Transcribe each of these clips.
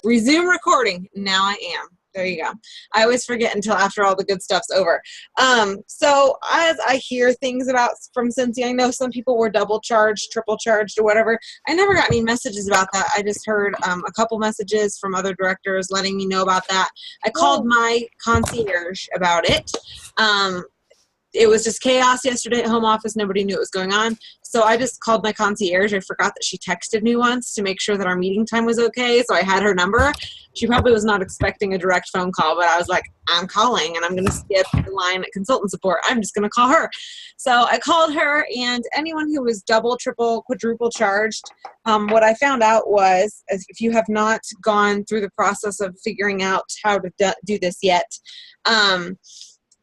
Resume recording. Now I am. There you go. I always forget until after all the good stuff's over. So as I hear things from Cincy, I know some people were double charged, triple charged, or whatever. I never got any messages about that. I just heard a couple messages from other directors letting me know about that. I called my concierge about it. It was just chaos yesterday at home office. Nobody knew what was going on. So I just called my concierge. I forgot that she texted me once to make sure that our meeting time was okay. So I had her number. She probably was not expecting a direct phone call, but I was like, I'm calling and I'm going to skip the line at consultant support. I'm just going to call her. So I called her, and anyone who was double, triple, quadruple charged, what I found out was, if you have not gone through the process of figuring out how to do this yet,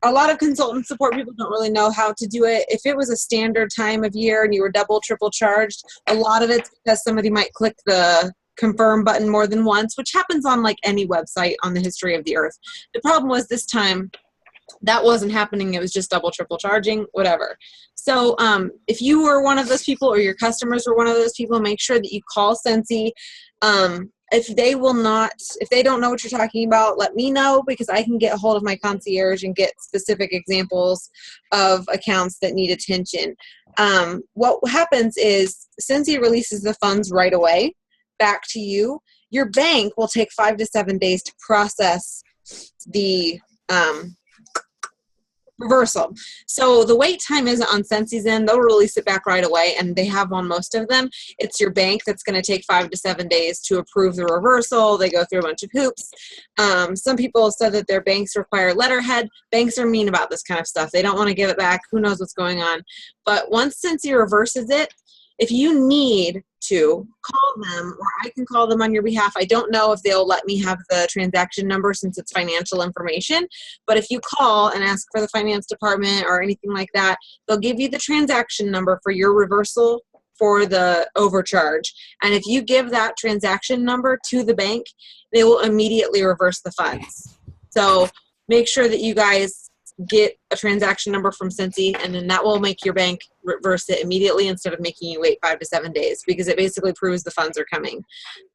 a lot of consultant support people don't really know how to do it. If it was a standard time of year and you were double, triple charged, a lot of it's because somebody might click the confirm button more than once, which happens on like any website on the history of the earth. The problem was this time that wasn't happening. It was just double, triple charging, whatever. So if you were one of those people or your customers were one of those people, make sure that you call Cincy. If they don't know what you're talking about, let me know, because I can get a hold of my concierge and get specific examples of accounts that need attention. What happens is Cincy releases the funds right away back to you. Your bank will take 5 to 7 days to process the reversal. So the wait time isn't on Cincy's end. They'll release it back right away, and they have on most of them. It's your bank that's going to take 5 to 7 days to approve the reversal. They go through a bunch of hoops. Some people have said that their banks require letterhead. Banks are mean about this kind of stuff. They don't want to give it back. Who knows what's going on? But once Cincy reverses it, if you need to call them, or I can call them on your behalf. I don't know if they'll let me have the transaction number since it's financial information, but if you call and ask for the finance department or anything like that, they'll give you the transaction number for your reversal for the overcharge. And if you give that transaction number to the bank, they will immediately reverse the funds. So make sure that you guys get a transaction number from Cincy, and then that will make your bank reverse it immediately instead of making you wait 5 to 7 days, because it basically proves the funds are coming.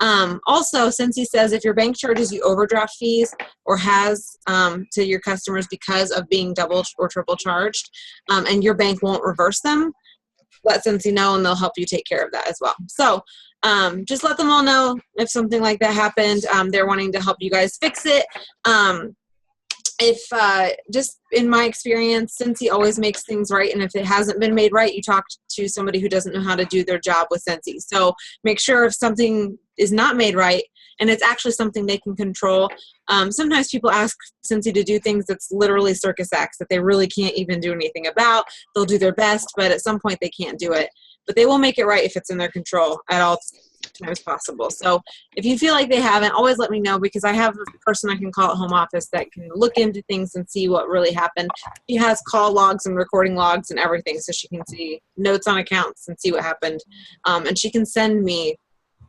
Also, Cincy says if your bank charges you overdraft fees or has to your customers because of being double or triple charged, and your bank won't reverse them, let Cincy know and they'll help you take care of that as well. So just let them all know if something like that happened. They're wanting to help you guys fix it. If just in my experience, Cincy always makes things right, and if it hasn't been made right, you talk to somebody who doesn't know how to do their job with Cincy. So make sure if something is not made right and it's actually something they can control. Sometimes people ask Cincy to do things that's literally circus acts that they really can't even do anything about. They'll do their best, but at some point they can't do it. But they will make it right if it's in their control at all times possible. So if you feel like they haven't, always let me know, because I have a person I can call at home office that can look into things and see what really happened. She has call logs and recording logs and everything, so she can see notes on accounts and see what happened. And she can send me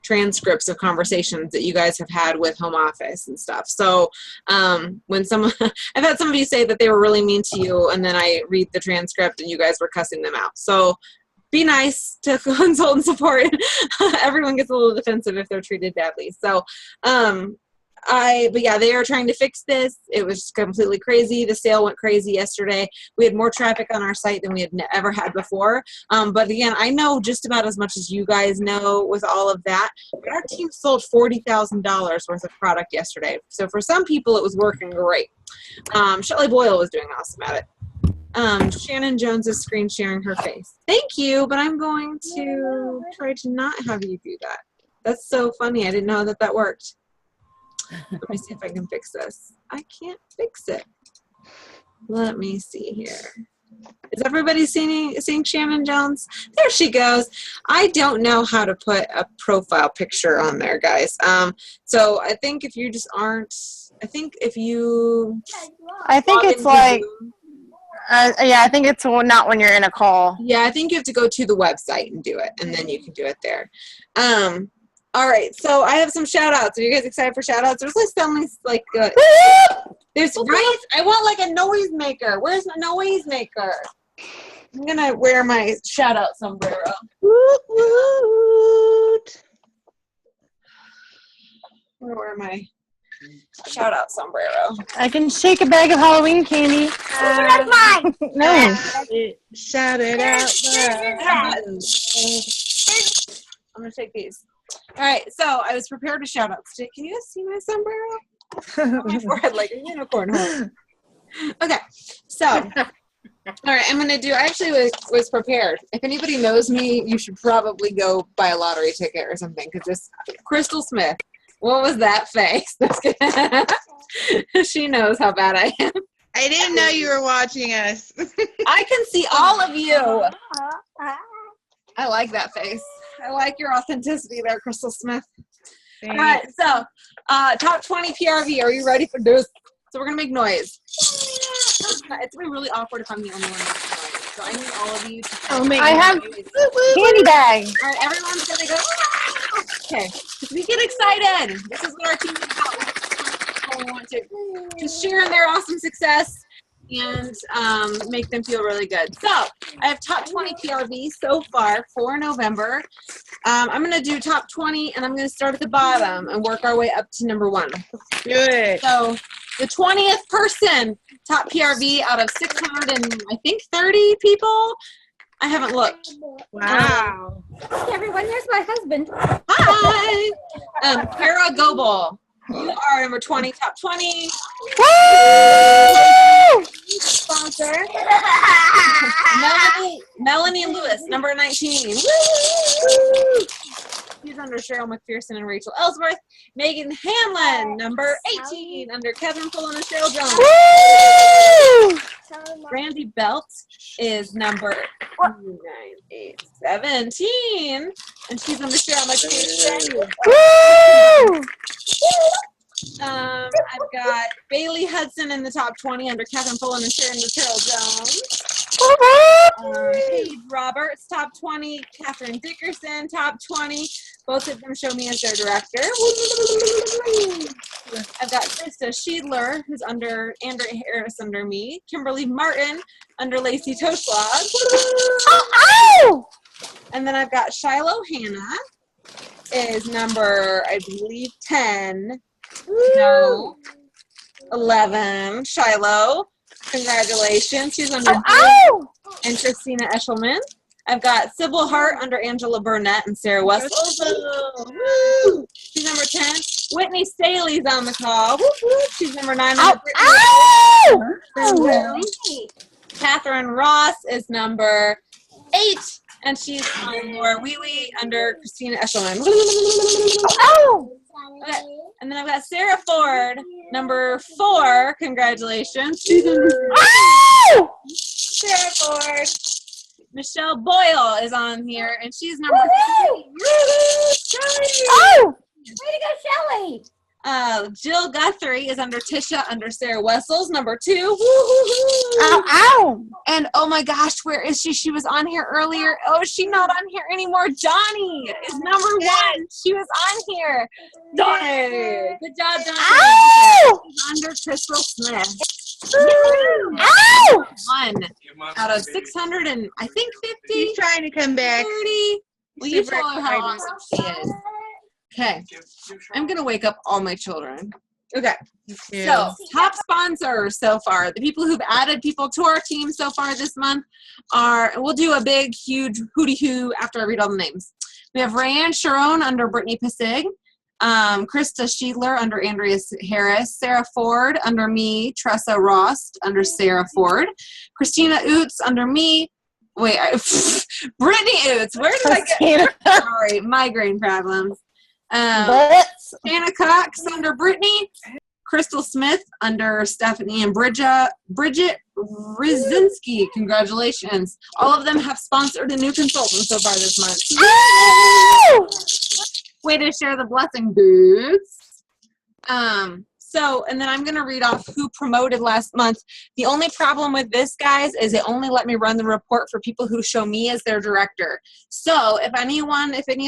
transcripts of conversations that you guys have had with home office and stuff. So when someone, I've had some of you say that they were really mean to you, and then I read the transcript and you guys were cussing them out. So be nice to consultant support. Everyone gets a little defensive if they're treated badly. So, but yeah, they are trying to fix this. It was completely crazy. The sale went crazy yesterday. We had more traffic on our site than we had ever had before. But again, I know just about as much as you guys know with all of that. But our team sold $40,000 worth of product yesterday. So for some people, it was working great. Shelley Boyle was doing awesome at it. Shannon Jones is screen sharing her face. Thank you, but I'm going to try to not have you do that. That's so funny. I didn't know that that worked. Let me see if I can fix this. I can't fix it. Let me see here. Is everybody seeing Shannon Jones? There she goes. I don't know how to put a profile picture on there, guys. So I think if you just aren't, I think it's like, yeah, I think it's not when you're in a call. Yeah, I think you have to go to the website and do it, and then you can do it there. All right, so I have some shout-outs. Are you guys excited for shout-outs? There's like something like there's right. I want like a noise maker. Where's my noise maker? I'm gonna wear my shout-out sombrero. Woot woot. I'm gonna wear my shout out sombrero. I can shake a bag of Halloween candy. That's mine. No. Shout it out I have buttons. I'm gonna take these. All right, so I was prepared to shout out. Can you guys see my sombrero? On my forehead like a unicorn. Huh? Okay, so all right, I'm gonna do. I actually was prepared. If anybody knows me, you should probably go buy a lottery ticket or something. Cause just Crystal Smith. What was that face? She knows how bad I am. I didn't know you were watching us. I can see all of you. I like that face. I like your authenticity there, Crystal Smith. Thanks. All right, so top 20 PRV. Are you ready for this? So we're gonna make noise. It's gonna be really awkward if I'm the only one making noise. So I need all of you to I have candy bag. All right, everyone's gonna go. "Ah!" Okay, we get excited. This is what our team is about. We want to just share in their awesome success and make them feel really good. So I have top 20 PRV so far for November. I'm gonna do top 20, and I'm gonna start at the bottom and work our way up to number 1. Do it. So the 20th person, top PRV out of 600 and I think 30 people. I haven't looked. Wow. Hey, everyone, there's my husband. Hi, Kara Goebel. You are number 20, top 20. Woo! Sponsor. Melanie Lewis, number 19. Woo! She's under Cheryl McPherson and Rachel Ellsworth. Megan Hamlin, number 18, under Kevin Pullen and Cheryl Jones. Woo! Randy Belt is number 17, and she's under Cheryl McPherson. Woo! I've got Bailey Hudson in the top 20 under Kevin Pullen and Sharon Cheryl Jones. Paige Roberts, top 20. Catherine Dickerson, top 20. Both of them show me as their director. I've got Krista Schiedler, who's under Andrea Harris under me. Kimberly Martin under Lacey Toshlag. And then I've got Shiloh Hannah is number, I believe, 10. No, 11. Shiloh, congratulations. She's under and Christina Eshelman. I've got Sybil Hart under Angela Burnett and Sarah Wessel. Woo! She's number 10. Whitney Staley's on the call. Woo, woo. She's number 9. Catherine Ross is number 8. And she's on Laura Wee Wee under Christina Eshelman. Okay. And then I've got Sarah Ford, number 4. Congratulations. She's under Sarah Ford. Michelle Boyle is on here, and she's number 3. Way to go, Shelly! Jill Guthrie is under Tisha, under Sarah Wessels, number 2. And oh my gosh, where is she? She was on here earlier. Oh, is she not on here anymore? Johnny is number 1. She was on here. Johnny. Good job, Johnny. Under Crystal Smith. 1 out of 600 and I think 50. She's trying to come back. 30. Well, you tell her how awesome she is. Okay. I'm going to wake up all my children. Okay. So, top sponsors so far, the people who've added people to our team so far this month are, we'll do a big, huge hooty-hoo after I read all the names. We have Rayanne Sharon under Brittany Passig, Krista Schiedler under Andrea Harris, Sarah Ford under me, Tressa Ross under Sarah Ford, Christina Oots under me, Brittany Oots, where did I get, sorry, migraine problems. Anna Cox under Brittany, Crystal Smith under Stephanie, and Bridget Rzinski. Congratulations. All of them have sponsored a new consultant so far this month. Way to share the blessing, dudes. And then I'm going to read off who promoted last month. The only problem with this, guys, is it only let me run the report for people who show me as their director. So if any of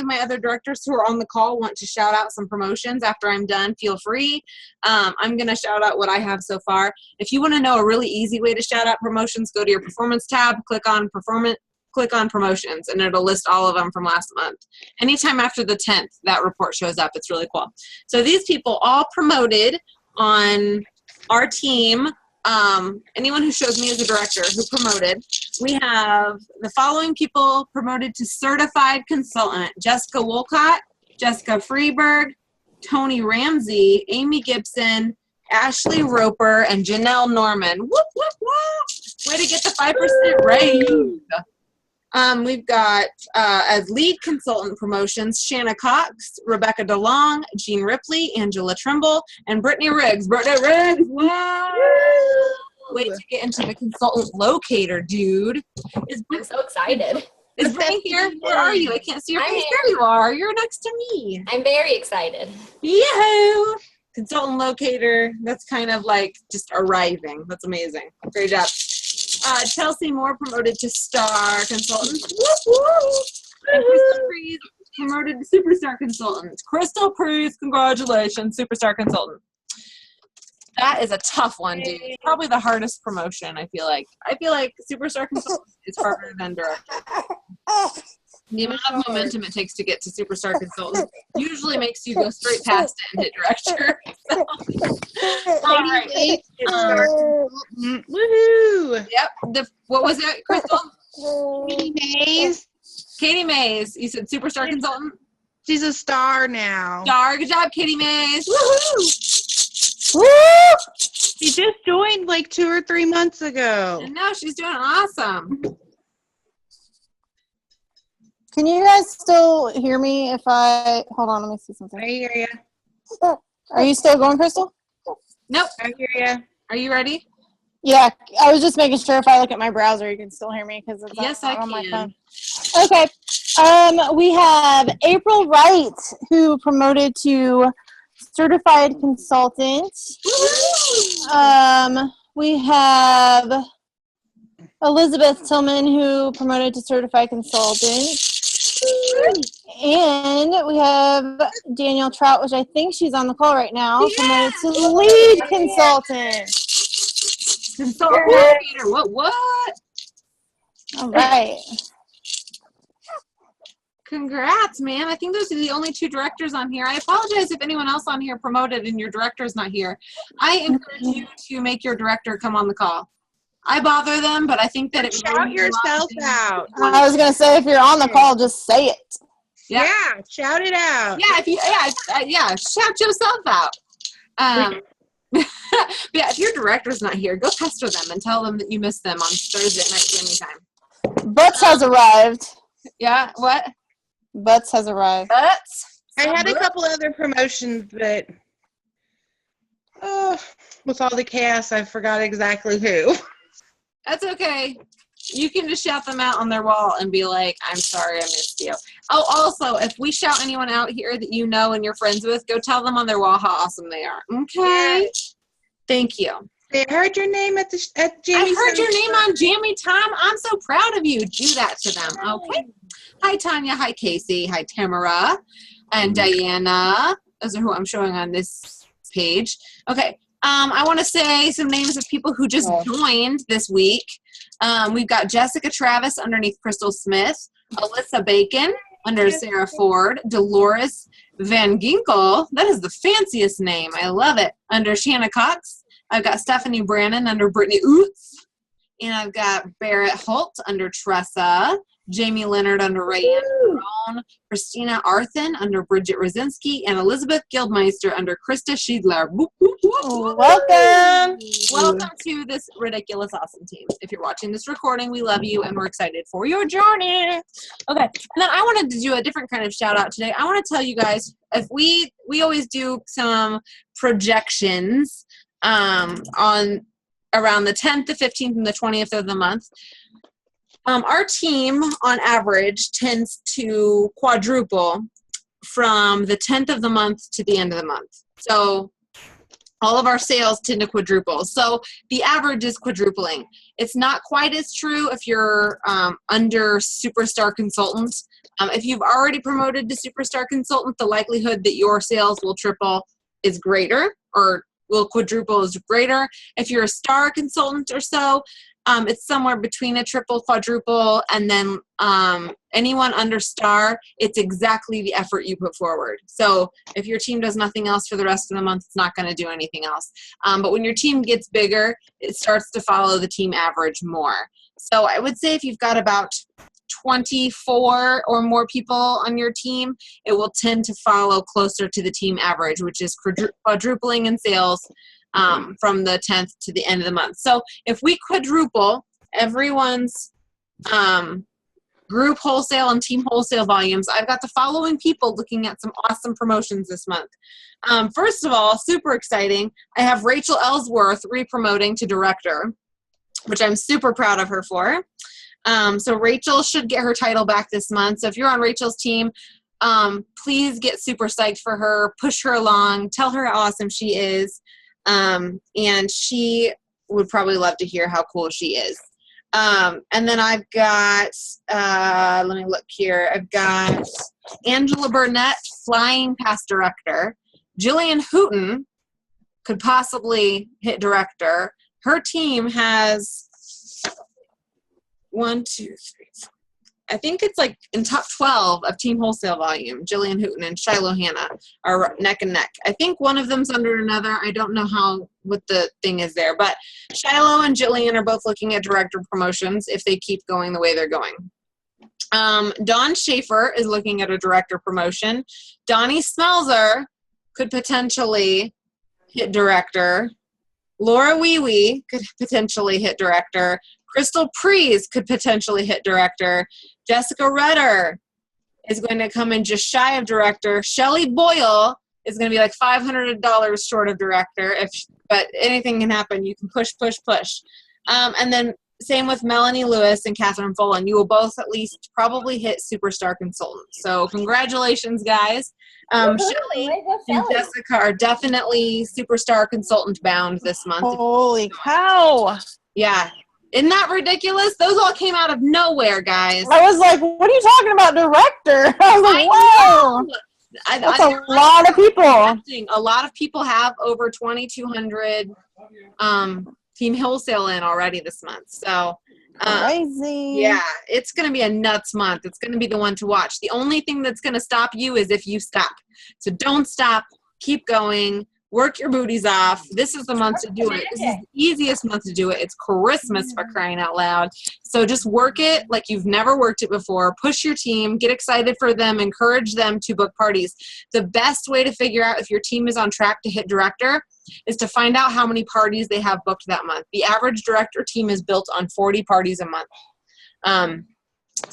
my other directors who are on the call want to shout out some promotions after I'm done, feel free. I'm going to shout out what I have so far. If you want to know a really easy way to shout out promotions, go to your performance tab, click on click on promotions, and it'll list all of them from last month. Anytime after the 10th, that report shows up. It's really cool. So these people all promoted on our team. Anyone who shows me as a director who promoted, we have the following people promoted to certified consultant: Jessica Wolcott, Jessica Freeberg, Tony Ramsey, Amy Gibson, Ashley Roper, and Janelle Norman. Whoop, whoop, whoop. Way to get the 5% raise. We've got as lead consultant promotions, Shanna Cox, Rebecca DeLong, Jean Ripley, Angela Trimble, and Brittany Riggs. Brittany Riggs, wow! Way to get into the consultant locator, dude. I'm so excited. Is Brittany here? Where are you? I can't see your face. There you are. You're next to me. I'm very excited. Yahoo! Consultant locator. That's kind of like just arriving. That's amazing. Great job. Chelsea Moore promoted to star consultant. Woo woo! And Crystal Priest promoted to superstar consultant. Crystal Priest, congratulations, superstar consultant. That is a tough one, dude. Probably the hardest promotion, I feel like. I feel like superstar consultant is harder than director. The amount of momentum it takes to get to superstar consultant usually makes you go straight past it and hit director. All right. Woohoo! Yep. What was it, Crystal? Katie Mays. Katie Mays. You said superstar consultant? She's a star now. Star. Good job, Katie Mays. Woohoo! Woo! She just joined like 2 or 3 months ago. And now she's doing awesome. Can you guys still hear me if I hold on, let me see I something. hear ya. Are you still going, Crystal? Nope. I hear ya. Are you ready? Yeah, I was just making sure if I look at my browser you can still hear me because it's Yes, not I on my can. phone. Okay. We have April Wright, who promoted to certified consultant. We have Elizabeth Tillman, who promoted to certified consultant. And we have Danielle Trout, which I think she's on the call right now, promoted to lead consultant. Consultant locator. What? All right. Congrats, man. I think those are the only 2 directors on here. I apologize if anyone else on here promoted and your director's not here. I encourage you to make your director come on the call. I bother them, but I think that it Shout yourself out. I was going to say, if you're on the call, just say it. Yeah. Yeah, shout it out. Yeah, if you shout yourself out. But yeah, if your director's not here, go pester them and tell them that you miss them on Thursday night Jammy time. Butts has arrived. Yeah, what? Butts has arrived. Butts? I had a couple other promotions, but with all the chaos, I forgot exactly who. That's okay. You can just shout them out on their wall and be like, I'm sorry I missed you. Oh, also, if we shout anyone out here that you know and you're friends with, go tell them on their wall how awesome they are. Okay? Thank you. I heard your name at Jammy. I heard your name on Jammy Time. I'm so proud of you. Do that to them. Okay? Hi, Tanya. Hi, Casey. Hi, Tamara. And Diana. Those are who I'm showing on this page. Okay. I want to say some names of people who just joined this week. We've got Jessica Travis underneath Crystal Smith, Alyssa Bacon under Sarah Ford, Dolores Van Ginkel. That is the fanciest name. I love it. Under Shanna Cox. I've got Stephanie Brannon under Brittany Oots. And I've got Barrett Holt under Tressa. Jamie Leonard under Rayanne Brown, Christina Arthen under Bridget Rosinski, and Elizabeth Guildmeister under Krista Schiedler. Welcome. Welcome to this ridiculous, awesome team. If you're watching this recording, we love you and we're excited for your journey. Okay, and then I wanted to do a different kind of shout out today. I want to tell you guys, if we always do some projections on around the 10th, the 15th, and the 20th of the month. Our team, on average, tends to quadruple from the 10th of the month to the end of the month. So all of our sales tend to quadruple. So the average is quadrupling. It's not quite as true if you're under superstar consultant. If you've already promoted to superstar consultant, the likelihood that your sales will triple is greater, or will quadruple is greater. If you're a star consultant or so, it's somewhere between a triple, quadruple, and then anyone under star, it's exactly the effort you put forward. So if your team does nothing else for the rest of the month, it's not going to do anything else. But when your team gets bigger, it starts to follow the team average more. So I would say if you've got about 24 or more people on your team, it will tend to follow closer to the team average, which is quadrupling in sales from the 10th to the end of the month. So if we quadruple everyone's group wholesale and team wholesale volumes, I've got the following people looking at some awesome promotions this month. First of all, super exciting, I have Rachel Ellsworth re-promoting to director, which I'm super proud of her for. So Rachel should get her title back this month. So if you're on Rachel's team, please get super psyched for her, push her along, tell her how awesome she is. And she would probably love to hear how cool she is. And then I've got, let me look here. I've got Angela Burnett flying past director. Jillian Hooten could possibly hit director. Her team has 1, 2, 3, 4. I think it's like in top 12 of team wholesale volume. Jillian Hooten and Shiloh Hannah are neck and neck. I think one of them's under another. I don't know what the thing is there, but Shiloh and Jillian are both looking at director promotions if they keep going the way they're going. Dawn Schaefer is looking at a director promotion. Donnie Smelzer could potentially hit director. Laura Wee could potentially hit director. Crystal Prees could potentially hit director. Jessica Rutter is going to come in just shy of director. Shelley Boyle is going to be like $500 short of director. But anything can happen. You can push. And then same with Melanie Lewis and Catherine Folan. You will both at least probably hit superstar consultant. So congratulations, guys. Shelley and Jessica are definitely superstar consultant bound this month. Holy cow. Yeah. Isn't that ridiculous? Those all came out of nowhere, guys. I was like, what are you talking about, director? I was like, whoa. That's a lot of people. A lot of people have over 2,200 team wholesale in already this month. So, crazy. Yeah, it's going to be a nuts month. It's going to be the one to watch. The only thing that's going to stop you is if you stop. So don't stop. Keep going. Work your booties off. This is the month to do it. This is the easiest month to do it. It's Christmas, for crying out loud. So just work it like you've never worked it before. Push your team. Get excited for them. Encourage them to book parties. The best way to figure out if your team is on track to hit director is to find out how many parties they have booked that month. The average director team is built on 40 parties a month.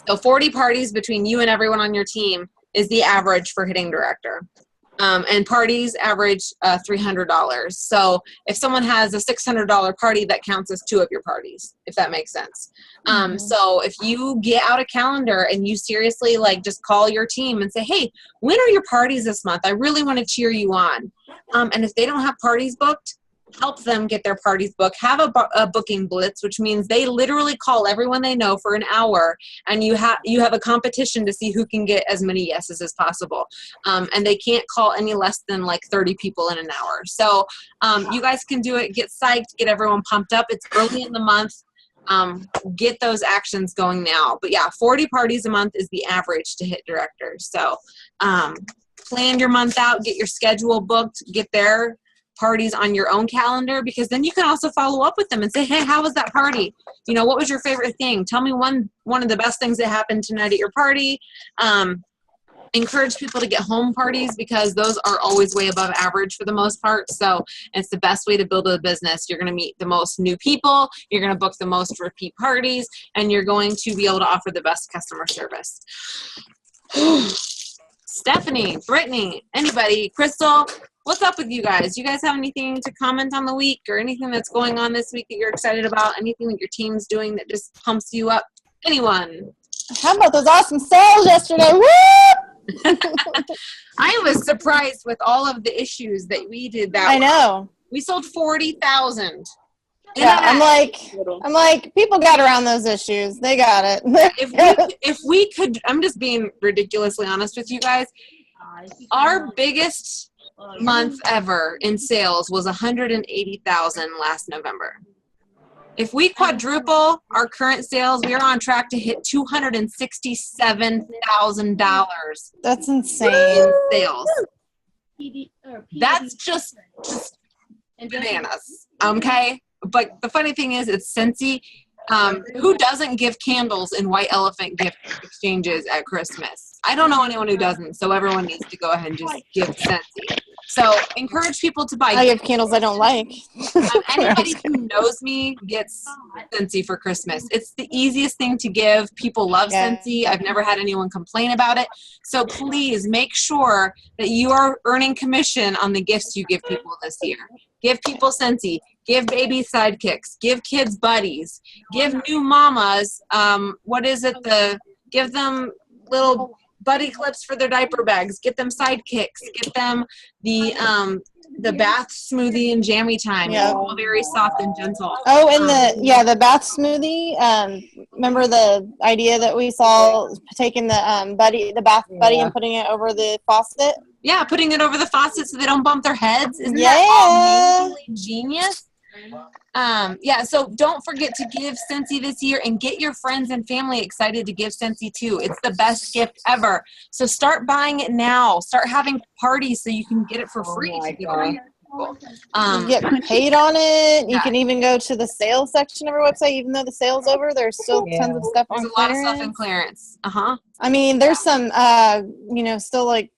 So 40 parties between you and everyone on your team is the average for hitting director. And parties average $300. So if someone has a $600 party, that counts as 2 of your parties, if that makes sense. So if you get out a calendar and you seriously just call your team and say, hey, when are your parties this month? I really want to cheer you on. And if they don't have parties booked, help them get their parties booked. Have a booking blitz, which means they literally call everyone they know for an hour, and you have a competition to see who can get as many yeses as possible. And they can't call any less than 30 people in an hour. So you guys can do it. Get psyched. Get everyone pumped up. It's early in the month. Get those actions going now. But yeah, 40 parties a month is the average to hit directors. So plan your month out. Get your schedule booked. Get their parties on your own calendar, because then you can also follow up with them and say, hey, how was that party? What was your favorite thing? Tell me one of the best things that happened tonight at your party. Encourage people to get home parties, because those are always way above average for the most part. So it's the best way to build a business. You're going to meet the most new people. You're going to book the most repeat parties, and you're going to be able to offer the best customer service. Stephanie, Brittany, anybody, Crystal, what's up with you guys? You guys have anything to comment on the week, or anything that's going on this week that you're excited about? Anything that your team's doing that just pumps you up? Anyone? How about those awesome sales yesterday? Woo! I was surprised with all of the issues that we did that I know. We sold 40,000. Yeah, I'm like, people got around those issues. They got it. if we could, I'm just being ridiculously honest with you guys. Our biggest month ever in sales was 180,000 last November. If we quadruple our current sales, we are on track to hit $267,000 That's insane. sales. That's just bananas. Okay? But the funny thing is, it's Scentsy. Who doesn't give candles in white elephant gift exchanges at Christmas? I don't know anyone who doesn't, so everyone needs to go ahead and just give Scentsy. So encourage people to buy. I give candles I don't like. Anybody who knows me gets Scentsy for Christmas. It's the easiest thing to give. People love Scentsy. I've never had anyone complain about it. So please make sure that you are earning commission on the gifts you give people this year. Give people Scentsy. Give baby sidekicks. Give kids buddies. Give new mamas. Give them little buddy clips for their diaper bags. Get them sidekicks. Get them the bath smoothie and jammy time. Yeah. It's all very soft and gentle. Oh, and the bath smoothie. Remember the idea that we saw taking the bath buddy and putting it over the faucet? Yeah, putting it over the faucet so they don't bump their heads. Isn't that amazingly genius? So don't forget to give Scentsy this year and get your friends and family excited to give Scentsy too. It's the best gift ever. So start buying it now. Start having parties so you can get it for free. To give away to people. You get paid on it. You can even go to the sales section of our website. Even though the sale's over, there's still tons of stuff on There's a clearance. lot of stuff in clearance. I mean, there's some, still like,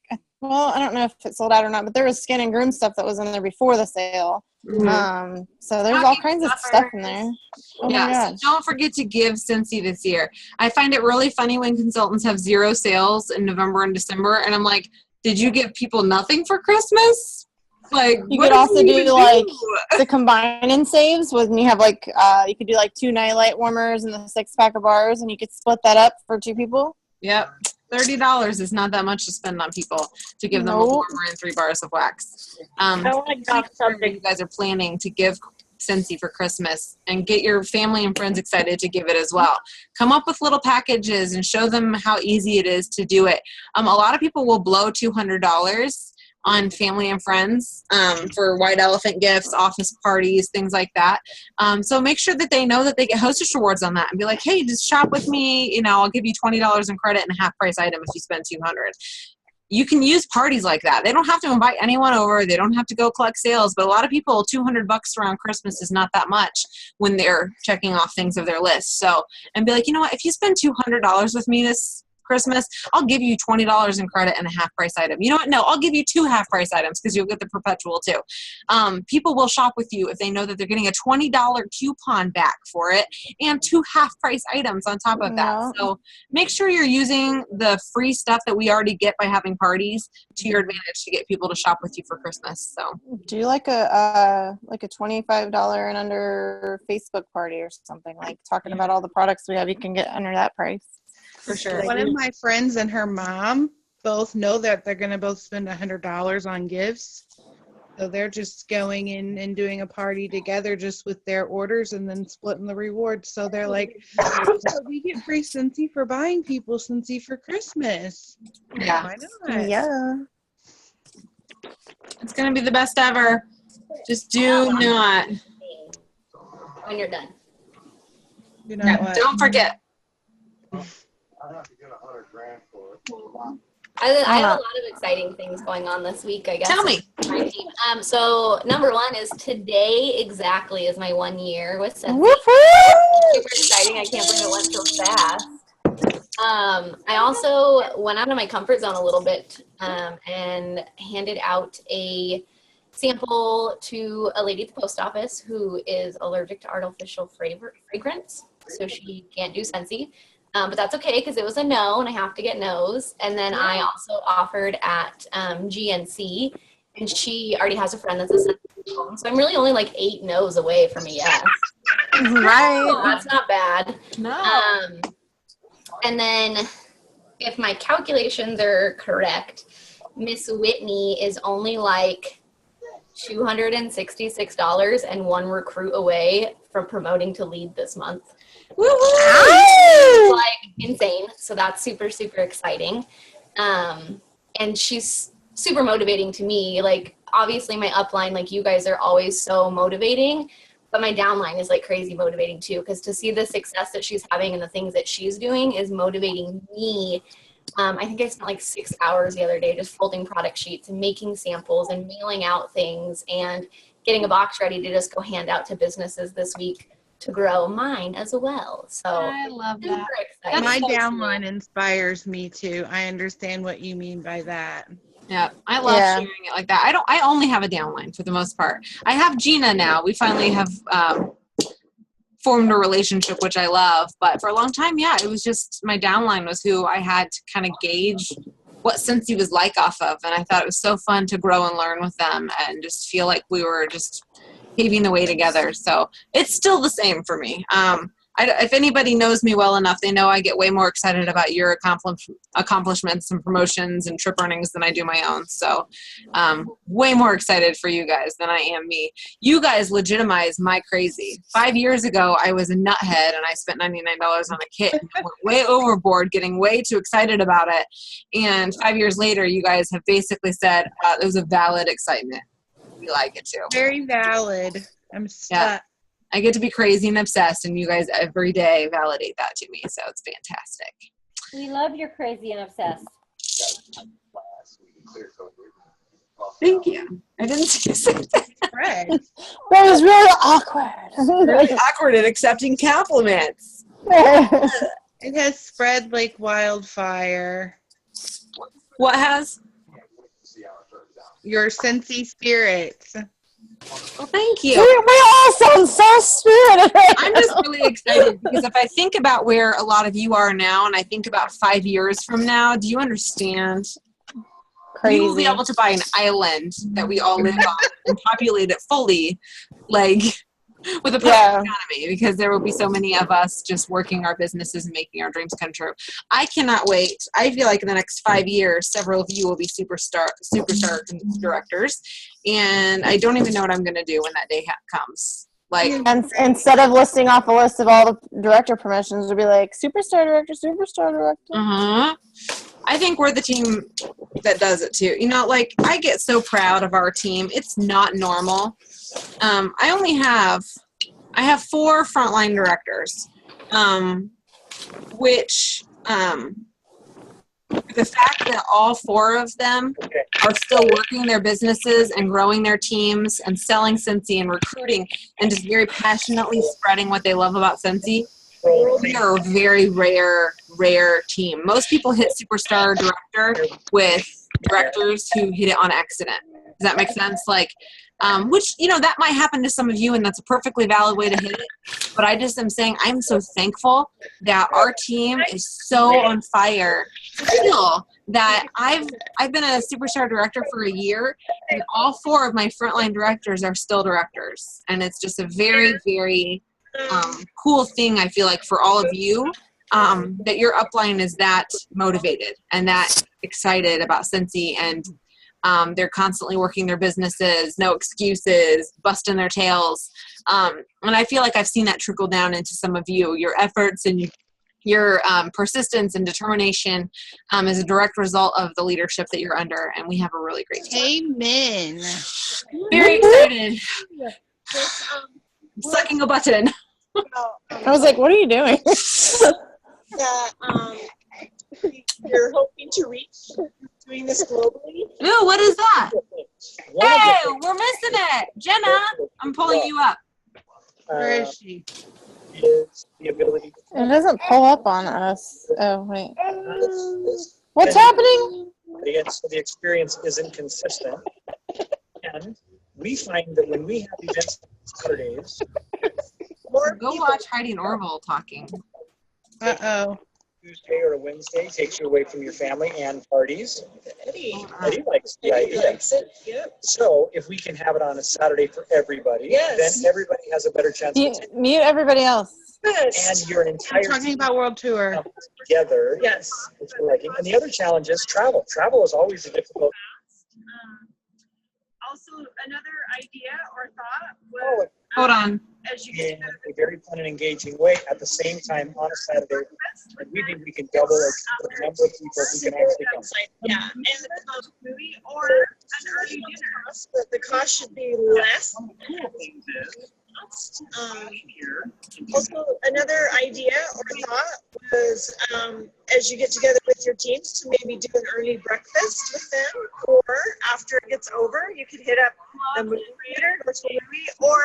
well, I don't know if it's sold out or not, but there was skin and groom stuff that was in there before the sale. Mm-hmm. So there's all kinds of stuff in there. Oh my So gosh. don't forget to give Scentsy this year. I find it really funny when consultants have 0 sales in November and December, and I'm like, did you give people nothing for Christmas? Like, You what could also did you do like the combine and saves when you have like you could do like 2 nightlight warmers and the 6-pack of bars, and you could split that up for 2 people. Yep. $30 is not that much to spend on people to give them a warmer and 3 bars of wax. You guys are planning to give Scentsy for Christmas and get your family and friends excited to give it as well. Come up with little packages and show them how easy it is to do it. A lot of people will blow $200 on family and friends for white elephant gifts, office parties, things like that. So make sure that they know that they get hostess rewards on that and be like, hey, just shop with me. I'll give you $20 in credit and a half price item if you spend $200. You can use parties like that. They don't have to invite anyone over. They don't have to go collect sales. But a lot of people, $200 around Christmas is not that much when they're checking off things of their list. So, and be like, you know what? If you spend $200 with me this Christmas, I'll give you $20 in credit and a half price item. You know what? No, I'll give you 2 half price items because you'll get the perpetual too. People will shop with you if they know that they're getting a $20 coupon back for it and 2 half price items on top of that. So make sure you're using the free stuff that we already get by having parties to your advantage to get people to shop with you for Christmas. So do like a $25 and under Facebook party or something, like talking about all the products we have. You can get under that price. For sure. One of my friends and her mom both know that they're going to both spend $100 on gifts. So they're just going in and doing a party together just with their orders and then splitting the rewards. So they're like, oh, so we get free Scentsy for buying people Scentsy for Christmas. Yeah. Why not? Yeah. It's going to be the best ever. Just do not. When you're done. You know what? Don't forget. I have to get $100,000 for it. I have a lot of exciting things going on this week, I guess. Tell me. My team. So number 1 is today exactly is my 1 year with Scentsy. Super exciting. I can't believe it went so fast. I also went out of my comfort zone a little bit and handed out a sample to a lady at the post office who is allergic to artificial fragrance, so she can't do Scentsy. But that's okay because it was a no, and I have to get no's. And then I also offered at GNC, and she already has a friend that's a Scentsy home. So I'm really only like 8 no's away from a yes. Right. So that's not bad. No. And then if my calculations are correct, Miss Whitney is only like $266 and 1 recruit away from promoting to lead this month. It's like insane. So that's super, super exciting. And she's super motivating to me. Like, obviously my upline, like you guys are always so motivating, But my downline is like crazy motivating too, because to see the success that she's having and the things that she's doing is motivating me. I think I spent like 6 hours the other day just folding product sheets and making samples and mailing out things and getting a box ready to just go hand out to businesses this week to grow mine as well. So I love that. super exciting. My so downline inspires me too. I understand what you mean by that. Yeah, I love sharing it like that. I only have a downline for the most part. I have Gina now. We finally have formed a relationship, which I love. But for a long time, yeah, it was just my downline was who I had to kind of gauge what Scentsy was like off of. And I thought it was so fun to grow and learn with them and just feel like we were just paving the way together. So it's still the same for me. If anybody knows me well enough, they know I get way more excited about your accomplishments and promotions and trip earnings than I do my own. So way more excited for you guys than I am me. You guys legitimize my crazy. 5 years ago, I was a nuthead and I spent $99 on a kit and I went way overboard, getting way too excited about it. And 5 years later, you guys have basically said it was a valid excitement. We like it too. Very valid. I'm stuck. Yeah. I get to be crazy and obsessed, and you guys every day validate that to me, so it's fantastic. We love your crazy and obsessed. Thank you. I didn't say that. Fred. That was really awkward. Really awkward at accepting compliments. It has spread like wildfire. What has? Your Scentsy spirits. Well, thank you. We all sound so spirited. I'm just really excited because if I think about where a lot of you are now and I think about 5 years from now, do you understand? Crazy. We will be able to buy an island that we all live on and populate it fully, like with a private economy, because there will be so many of us just working our businesses and making our dreams come true. I cannot wait. I feel like in the next 5 years, several of you will be superstar directors, and I don't even know what I'm going to do when that day comes. Like, And instead of listing off a list of all the director promotions, it'll be like superstar director, superstar director. I think we're the team that does it too. You know, like I get so proud of our team. It's not normal. I have 4 frontline directors, which the fact that all 4 of them are still working their businesses and growing their teams and selling Scentsy and recruiting and just very passionately spreading what they love about Scentsy, we are a very rare team. Most people hit superstar director with directors who hit it on accident. Does that make sense? Like, which, you know, that might happen to some of you, and that's a perfectly valid way to hit it. But I just am saying I'm so thankful that our team is so on fire still that I've been a superstar director for a year, and all 4 of my frontline directors are still directors. And it's just a very, very cool thing, I feel like, for all of you, that your upline is that motivated and that excited about Scentsy, and they're constantly working their businesses, no excuses, busting their tails. And I feel like I've seen that trickle down into some of you. Your efforts and your persistence and determination is a direct result of the leadership that you're under, and we have a really great team. Amen. Very excited. Sucking a button. I was like, what are you doing? That you're hoping to reach doing this globally. Ooh, what is that? Hey, we're missing it. Jenna, I'm pulling you up. Where is she? Is the ability It doesn't pull up on us. Oh, wait. to What's happening? the experience isn't consistent. And we find that when we have events on Saturdays, Go watch Heidi and Orville talking. Uh-oh. Tuesday or a Wednesday takes you away from your family and parties. Eddie likes the idea. likes it. Yep. So if we can have it on a Saturday for everybody, Yes. then everybody has a better chance to take Mute everybody else. Yes. and you're an entire I'm talking team about World Tour. comes together. Yes. Which we're liking. And the other challenge is travel. Travel is always a difficult. Also, another idea or thought was, Hold on. as you In get a very fun and engaging way at the same time on a Saturday. And we think we can double the number of people who can actually come. Yeah. And movie or an early dinner. the cost should be less. cost. Here. Also, another idea or thought was as you get together with your teams to maybe do an early breakfast with them, or after it gets over, you could hit up a movie theater, go to a movie, or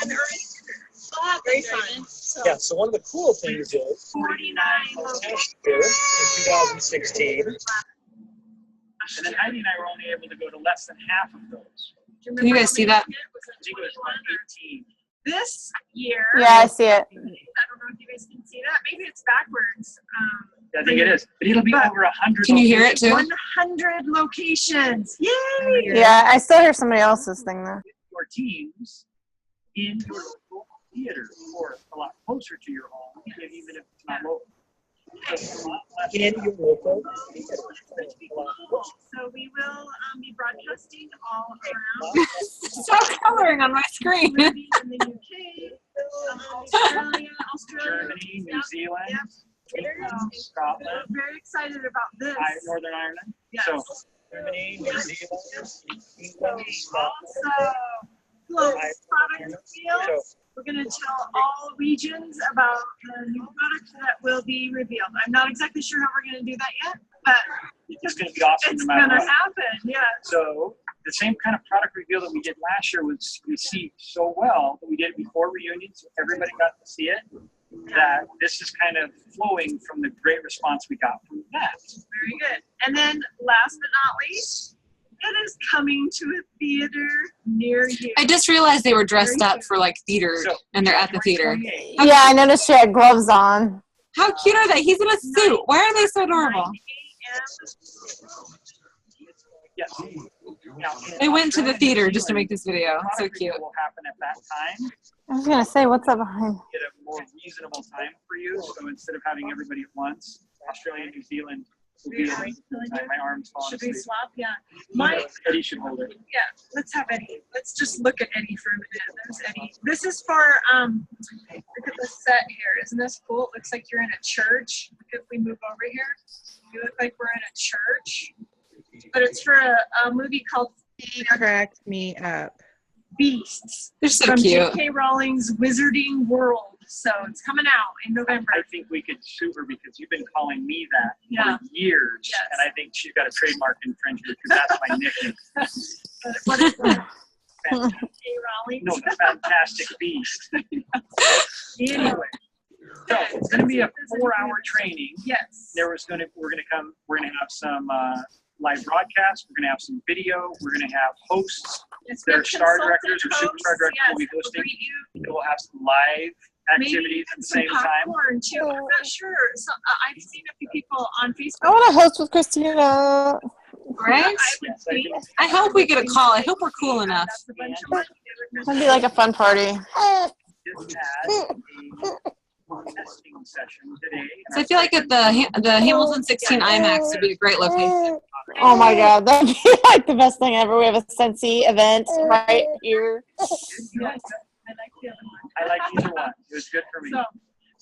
an early dinner. Very fun. So, Yeah, so one of the cool things is 49 last year in 2016, And then Heidi and I were only able to go to less than half of those. Can you guys see that? I think it was about 18. This year, Yeah, I see it. I don't know if you guys can see that. Maybe it's backwards. I think it is. But it'll be over 100. Can you hear it too? 100 locations. Yay! Yeah, I still hear somebody else's thing though. Your teams in your local theater or a lot closer to your home, even if it's not local. in your local theater. So we will be broadcasting all around. Stop coloring on my screen. We'll be in the UK, Australia, Germany, New Zealand, So, Scotland, we're very excited about this. Northern Ireland. Yes. So Germany, New Zealand, England, Also, close product reveal. We're going to tell all regions about the new product that will be revealed. I'm not exactly sure how we're going to do that yet, but it's going to be awesome it's no matter going to what. happen. Yeah. So the same kind of product reveal that we did last year was received so well that we did it before reunions. So everybody got to see it. That this is kind of flowing from the great response we got from that. Very good. And then last but not least, it is coming to a theater near you. I just realized they were dressed up for like theater, So, and they're at the theater. January 28th, Yeah, I noticed she had gloves on. How cute are they? He's in a suit. Why are they so adorable? 9 a.m. Yes. Now, They went to the Australia, theater New just to Zealand, make this video. So product cute. reveal will happen at that time. I was gonna say, what's up behind? Get a more reasonable time for you. So instead of having everybody at once, Australia and New Zealand will be at my arms falling Should we asleep. swap? Yeah. My, Eddie should hold it. yeah, let's have Eddie. Let's just look at Eddie for a minute. There's Eddie. This is for, look at the set here. Isn't this cool? It looks like you're in a church. Look, if we move over here, you look like we're in a church. But it's for a movie called He cracked me up. Beasts. They're so From cute. J.K. Rowling's Wizarding World. So it's coming out in November. I think we could sue her because you've been calling me that Yeah. for years. Yes. And I think she's got a trademark infringement because that's my nickname. But what is it? J.K. Rowling. No, the Fantastic Beast. Anyway. So it's going to be a 4-hour training. Yes. We're going to have some live broadcasts. We're going to have some video. We're going to have hosts. It's Their good star consultant directors or superstar hosts, directors will be yes, hosting. greet you. We'll have some live activities at the Some same time. popcorn too. I'm not sure. So, I've seen a few people on Facebook. I want to host with Christina. Right? I would Yes, I think. do. I hope we get a call. I hope we're cool enough. That's a bunch of money. It'd be like a fun party. Just had a testing session today. So I feel like at the Hamilton 16 IMAX would be a great location. Oh my god, that'd be like the best thing ever. We have a Scentsy event right here. Yes, I like the other one. I like either one. It was good for me. So,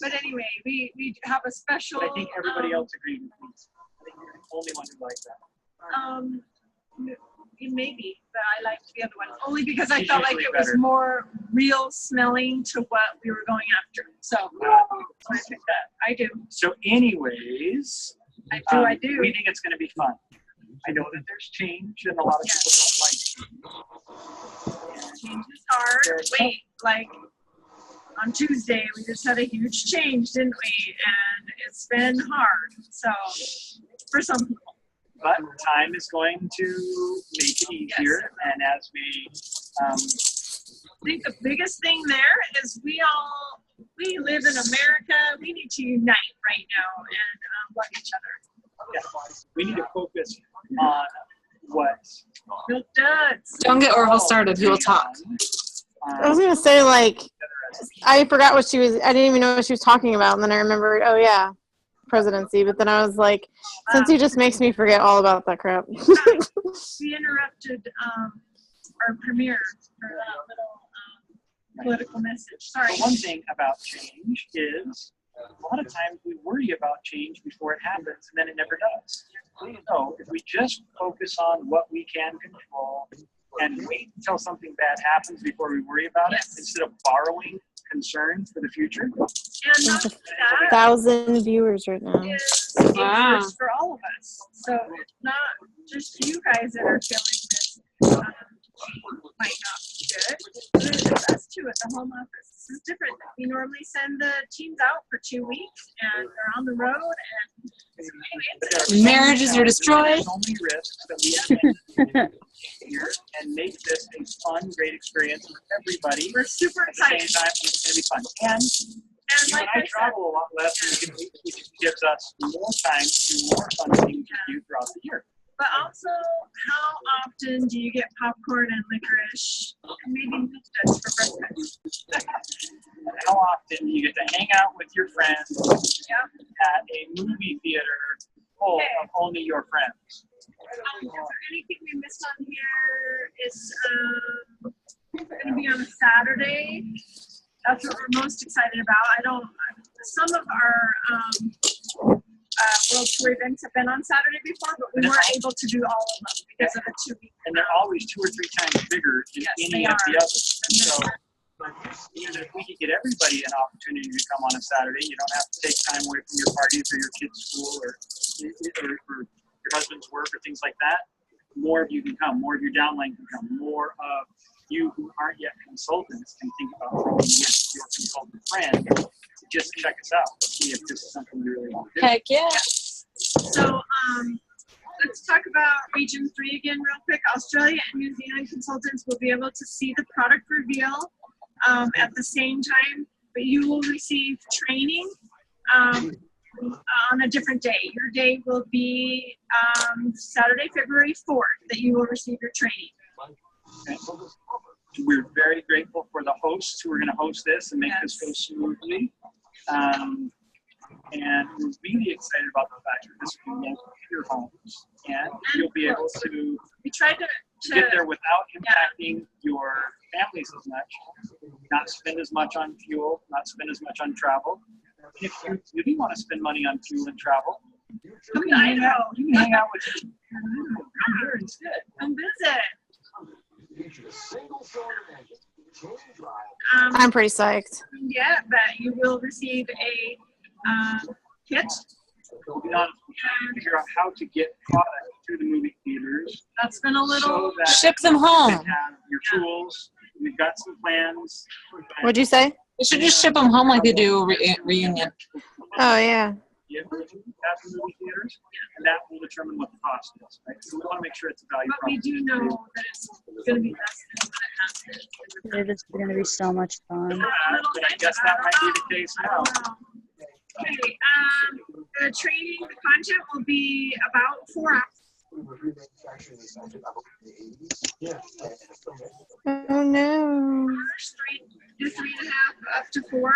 but anyway, we have a special. But I think everybody else agreed with me. I think you're the only one who liked that. Maybe, but I liked the other one only because I She's felt like usually it was better. more real smelling to what we were going after. So I picked that. I do. So anyways, I we do. think it's going to be fun. I know that there's change and a lot of people don't like change. Change is hard. Wait, like on Tuesday, we just had a huge change, didn't we? And it's been hard. So for some people. But time is going to make it easier. And as we, I think the biggest thing there is we live in America. We need to unite right now and love each other. we need to focus on what Milk duds. Don't get Orville started. He will talk. I was gonna say, like, I forgot what she was. I didn't even know what she was talking about, and then I remembered. Oh yeah, presidency. But then I was like, since he just makes me forget all about that crap. We interrupted our premiere for that little political message. Sorry. But one thing about change is a lot of times we worry about change before it happens, and then it never does. So if we just focus on what we can control and wait until something bad happens before we worry about it, instead of borrowing concern for the future. And not only that, 1,000 viewers right now. is Wow. dangerous for all of us. So it's not just you guys that are feeling this might not be good. It's us too at the home office. This is different. We normally send the teams out for 2 weeks and they're on the road. And so anyway, Marriages are destroyed. So many risks that we have here, and make this a fun, great experience for everybody. we're super At the same excited. time, it's going to be fun. And And you like and I I travel a lot less, which gives us more time to do more fun things with you throughout the year. But also, how often do you get popcorn and licorice, and maybe nuts for breakfast? And how often do you get to hang out with your friends at a movie theater full of only your friends? Is there anything we missed on here? Is going to be on a Saturday. That's what we're most excited about. Some of our World Tour events have been on Saturday before, but we weren't able to do all of them because of the 2 weeks. And they're always 2 or 3 times bigger than any of the others. So even if we could get everybody an opportunity to come on a Saturday, you don't have to take time away from your parties or your kids' school or your husband's work or things like that. More of you can come. More of your downline can come. More of you who aren't yet consultants can think about bringing in your consultant friend to just check us out. See if this is something you really want to do. Heck yeah. So let's talk about Region 3 again real quick. Australia and New Zealand consultants will be able to see the product reveal at the same time, but you will receive training on a different day. Your day will be Saturday, February 4th, that you will receive your training. Okay. We're very grateful for the hosts who are going to host this and make this go smoothly. And we're really excited about the fact that this will be local to your homes, and you'll be able to We tried to get there without impacting your families as much, not spend as much on fuel, not spend as much on travel. If you really want to spend money on fuel and travel, come and hang out. You can hang out with you here instead. Come visit. I'm pretty psyched. Yeah, but you will receive a kit. We'll be honest, we're trying to figure out how to get product to the movie theaters. That's been a little. So that Ship them home. you can have your tools. We've got some plans. What'd you say? We should just ship them home like they do reunion. Oh, yeah. Yeah, at the movie theaters, and that will determine what the cost is, right? So we want to make sure it's a value But we proposition. do know that it's going to be less than what it has been. It is going to be so much fun. But I guess that might be the case now. Okay, the training, the content will be about 4 hours. Oh, no. Do 3.5 up to 4.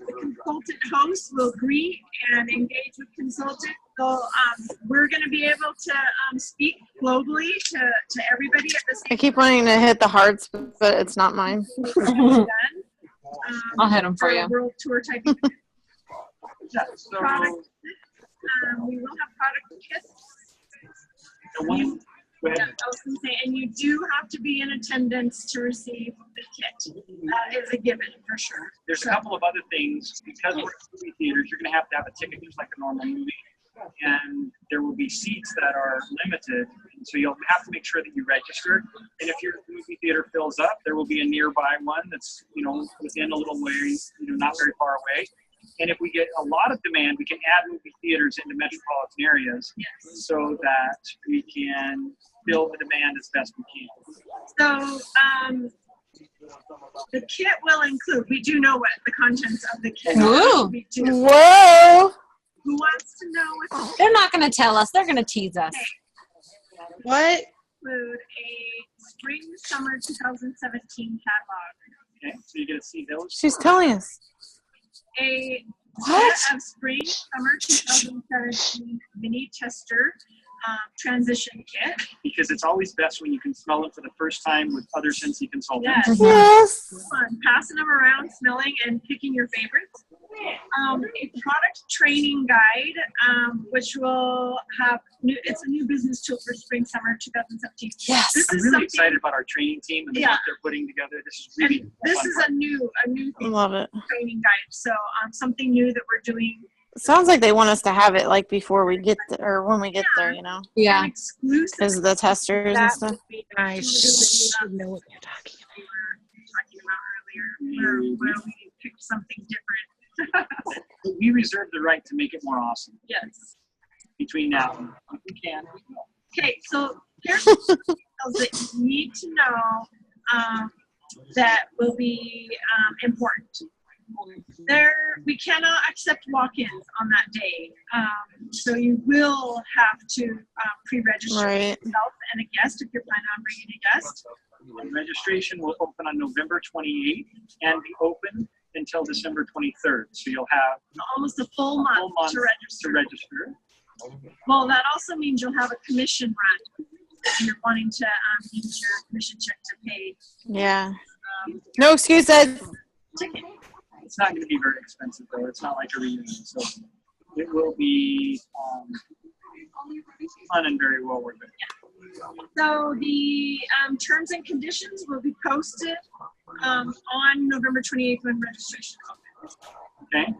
The consultant host will greet and engage with consultant. We're going to be able to speak globally to everybody at the same I keep wanting to hit the hearts, but it's not mine. time. I'll hit them for you. World tour type of Yeah, so product. We will have product kits. the one, go Yeah, ahead. I was going to say, and you do have to be in attendance to receive the kit. That is a given for sure. There's a couple of other things. Because we're in movie theaters, you're going to have a ticket just like a normal movie. And there will be seats that are limited. And so you'll have to make sure that you register. And if your movie theater fills up, there will be a nearby one that's, within a little way, not very far away. And if we get a lot of demand, we can add movie theaters into metropolitan areas so that we can fill the demand as best we can. So the kit will include, we do know what the contents of the kit Woo. are. We do. Whoa! Who wants to know what They're not going to tell us. They're going to tease us. What? include a spring summer 2017 catalog. Okay, so you're going to see those. She's telling us. A What? set of spring summer 2017 mini tester transition kit. Because it's always best when you can smell it for the first time with other Scentsy consultants. Yes. Yes. Fun. Passing them around, smelling, and picking your favorites. a product training guide, which will have it's a new business tool for spring summer 2017. Yes. This I'm is really something. excited about our training team and Yeah. what they're putting together. This is really And this fun is part. a new Love it. training guide. So something new that we're doing. Sounds like they want us to have it like before we get there, or when we get there, you know, Yeah. And exclusive. because of the testers and That stuff. would be nice. You know what you're talking about. We were talking about earlier, where we picked something different. We reserve the right to make it more awesome Yes. between now and if we can. We will. Okay, so here's some details that you need to know that will be important. We cannot accept walk-ins on that day, so you will have to pre-register Right. yourself and a guest if you're planning on bringing a guest. And registration will open on November 28th and be open until December 23rd. So you'll have Almost a full month, to register. Well, that also means you'll have a commission run if you're wanting to use your commission check to pay Yeah. No excuses. ticket. It's not going to be very expensive though. It's not like a reunion, so it will be fun and very well worth it. So the terms and conditions will be posted on November 28th when registration opens. Okay.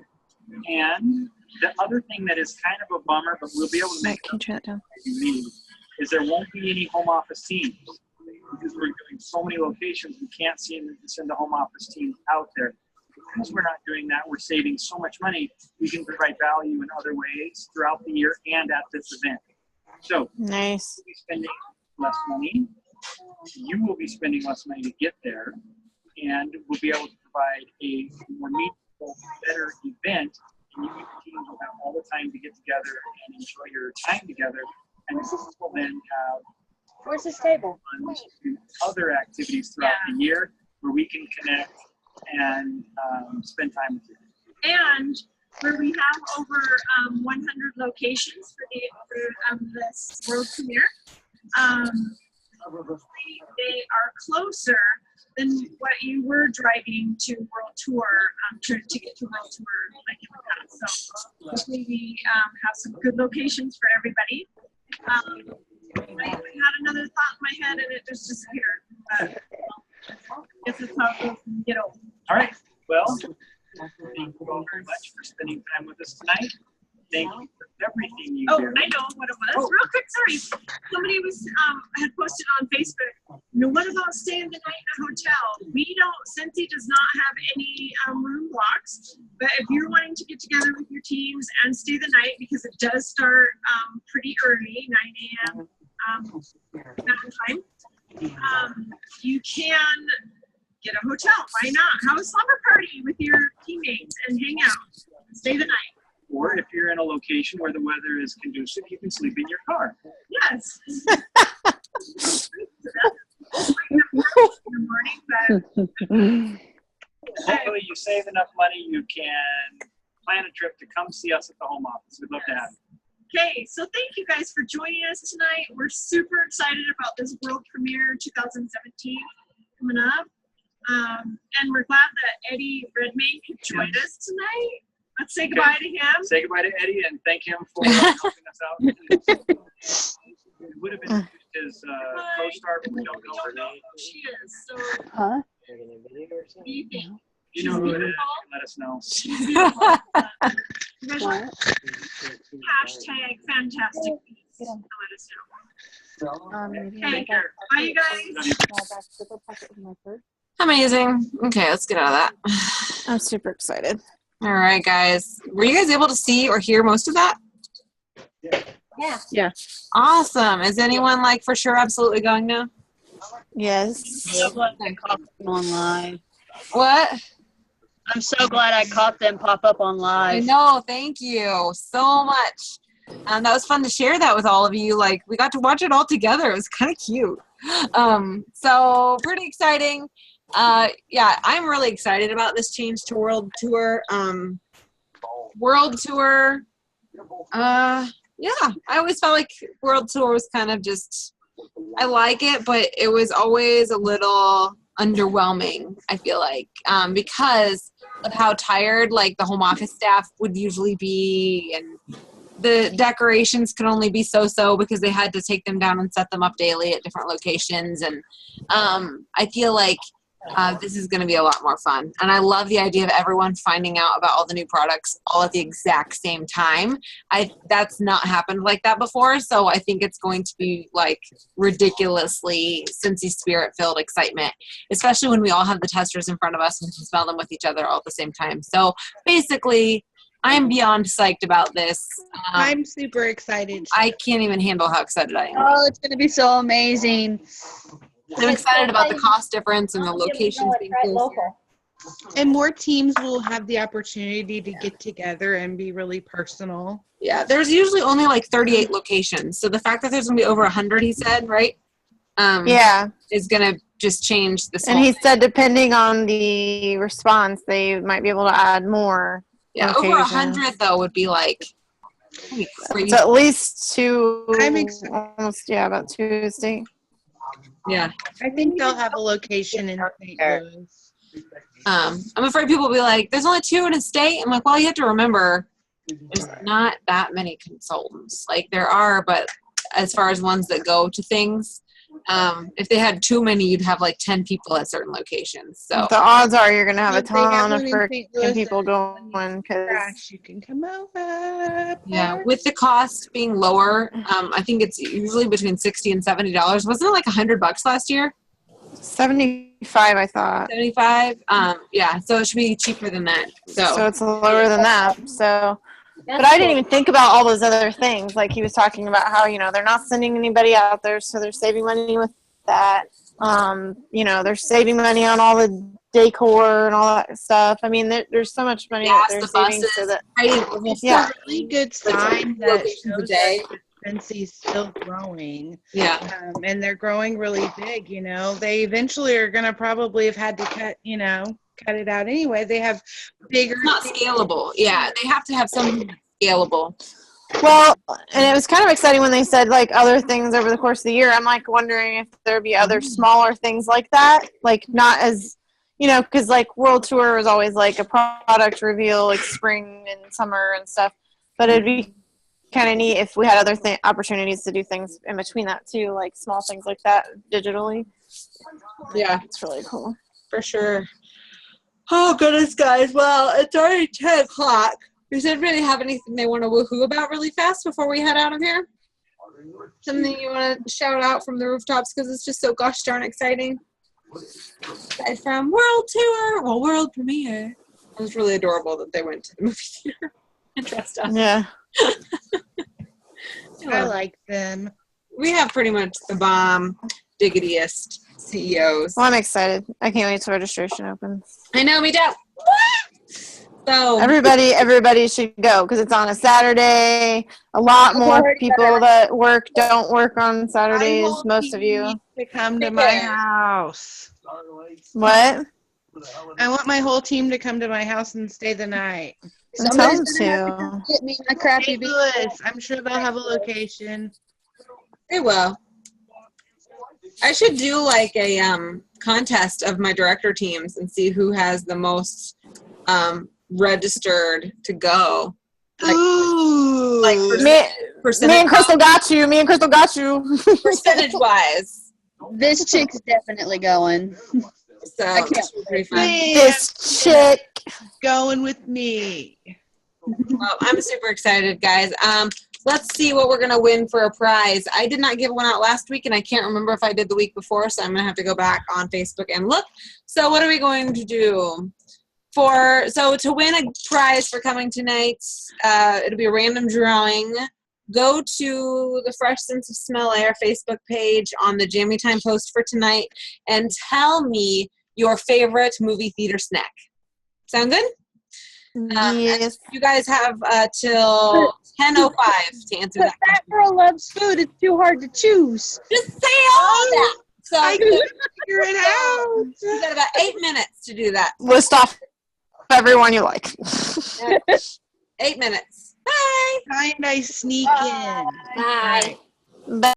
And the other thing that is kind of a bummer, but we'll be able to make Can you turn that down? if you need, is there won't be any home office teams because we're doing so many locations. We can't send the home office teams out there. Because we're not doing that, we're saving so much money. We can provide value in other ways throughout the year and at this event. So Nice. we'll be spending less money. You will be spending less money to get there, and we'll be able to provide a more meaningful, better event. And you and your teams will have all the time to get together and enjoy your time together. And we'll then have Where's this table? funds to other activities throughout the year where we can connect and spend time with you. And where we have over 100 locations for this world premiere, they are closer than what you were driving to World Tour to get to World Tour like in the past. So hopefully we have some good locations for everybody. I had another thought in my head and it just disappeared. But I guess that's how it goes when you get old. All right. Well, thank you all very much for spending time with us tonight. Thank you for everything you do. I know what it was. Real quick, sorry. Somebody was had posted on Facebook. What about staying the night in a hotel? We don't. Cincy does not have any room blocks. But if you're wanting to get together with your teams and stay the night, because it does start pretty early, 9 a.m. Mountain time, you can get a hotel. Why not? Have a slumber party with your teammates and hang out. Stay the night. Or if you're in a location where the weather is conducive, you can sleep in your car. Yes. In the morning, Hopefully you save enough money, you can plan a trip to come see us at the home office. We'd love to have you. okay, so thank you guys for joining us tonight. We're super excited about this world premiere 2017 coming up. And we're glad that Eddie Redmayne could join us tonight. Let's say goodbye to him. Say goodbye to Eddie and thank him for helping us out. It would have been his co-star, but we don't know her name. Who she is. So, Huh? what do you think? You know who it is, you can let us know. She's beautiful. You guys want What? hashtag fantastic beasts to let us know. Maybe Okay, bye you guys. Amazing. Okay, let's get out of that. I'm super excited. All right, guys. Were you guys able to see or hear most of that? Yeah. Yeah. Awesome. Is anyone like for sure absolutely going now? Yes. I'm glad I caught them on live. What? I'm so glad I caught them pop up on I live. know. Thank you so much. That was fun to share that with all of you. Like, we got to watch it all together. It was kind of cute. So pretty exciting. Yeah, I'm really excited about this change to World Tour. World Tour. Yeah, I always felt like World Tour was kind of just, I like it, but it was always a little underwhelming, I feel like, because of how tired like the home office staff would usually be, and the decorations could only be so because they had to take them down and set them up daily at different locations. And I feel like this is going to be a lot more fun. And I love the idea of everyone finding out about all the new products all at the exact same time. That's not happened like that before. So I think it's going to be like ridiculously Cincy spirit filled excitement, especially when we all have the testers in front of us and can smell them with each other all at the same time. So basically, I'm beyond psyched about this. I'm super excited. I can't even handle how excited I am. Oh, it's going to be so amazing. I'm excited about the cost difference and the locations being closer. And more teams will have the opportunity to get together and be really personal. Yeah, there's usually only like 38 locations. So the fact that there's going to be over 100, he said, right? Yeah. Is going to just change the And he said depending on the response, they might be able to add more. Yeah, locations. over 100, though, would be like It's at least two, I'm almost, about Tuesday. Yeah. I think they'll have a location in St. Louis. I'm afraid people will be like, there's only 2 in a state. I'm like, well, you have to remember, there's not that many consultants. Like, there are, but as far as ones that go to things, if they had too many, you'd have like 10 people at certain locations. So the odds are you're going to have a If they have ton of one in St. Louis people going because you can come over. yeah, with the cost being lower, I think it's usually between $60 and $70. Wasn't it like $100 last year? 75, I thought. 75. Yeah, so it should be cheaper than that. So it's lower than that. So, but I didn't even think about all those other things. Like he was talking about how they're not sending anybody out there, so they're saving money with that. They're saving money on all the decor and all that stuff. I mean, there's so much money that they're saving. So that It's a really good sign that shows that Cincy's still growing. Yeah. And they're growing really big, They eventually are going to probably have had to cut it out anyway. They have bigger. It's not scalable. Yeah, they have to have something scalable. Well, and it was kind of exciting when they said like other things over the course of the year. I'm like wondering if there'd be other smaller things like that, like not as, because like World Tour is always like a product reveal, like spring and summer and stuff. But it'd be kind of neat if we had other opportunities to do things in between that too, like small things like that digitally. Yeah, it's really cool for sure. Oh goodness, guys! Well, it's already 10 o'clock. Does anybody have anything they want to woohoo about really fast before we head out of here? Something you want to shout out from the rooftops because it's just so gosh darn exciting. Aside from World Tour, world premiere. It was really adorable that they went to the movie theater and dressed up. Yeah. I like them. We have pretty much the bomb, diggitiest CEOs. Well, I'm excited. I can't wait till registration opens. I know, me too. So everybody should go because it's on a Saturday. A lot more people that don't work on Saturdays. Most of you to come to my house. What? I want my whole team to come to my house and stay the night. Tell them to. Get me a crappy beat. I'm sure they'll have a location. They will. I should do like a contest of my director teams and see who has the most registered to go. Like percentage. Me and Crystal got you. Percentage wise. This chick's definitely going. So that's pretty fun. This chick going with me. Well, I'm super excited, guys. Let's see what we're gonna win for a prize. I did not give one out last week, and I can't remember if I did the week before, so I'm gonna have to go back on Facebook and look. So what are we going to do? To win a prize for coming tonight, it'll be a random drawing. Go to the Fresh Sense of Smell Air Facebook page on the Jammy Time post for tonight and tell me your favorite movie theater snack. Sound good? Yes. You guys have till 10:05 to answer that. That girl loves food. It's too hard to choose. Just say all that. So I can figure it out. You got about 8 minutes to do that. List off everyone you like. 8 minutes. Bye. Find I sneak in. Bye. Bye.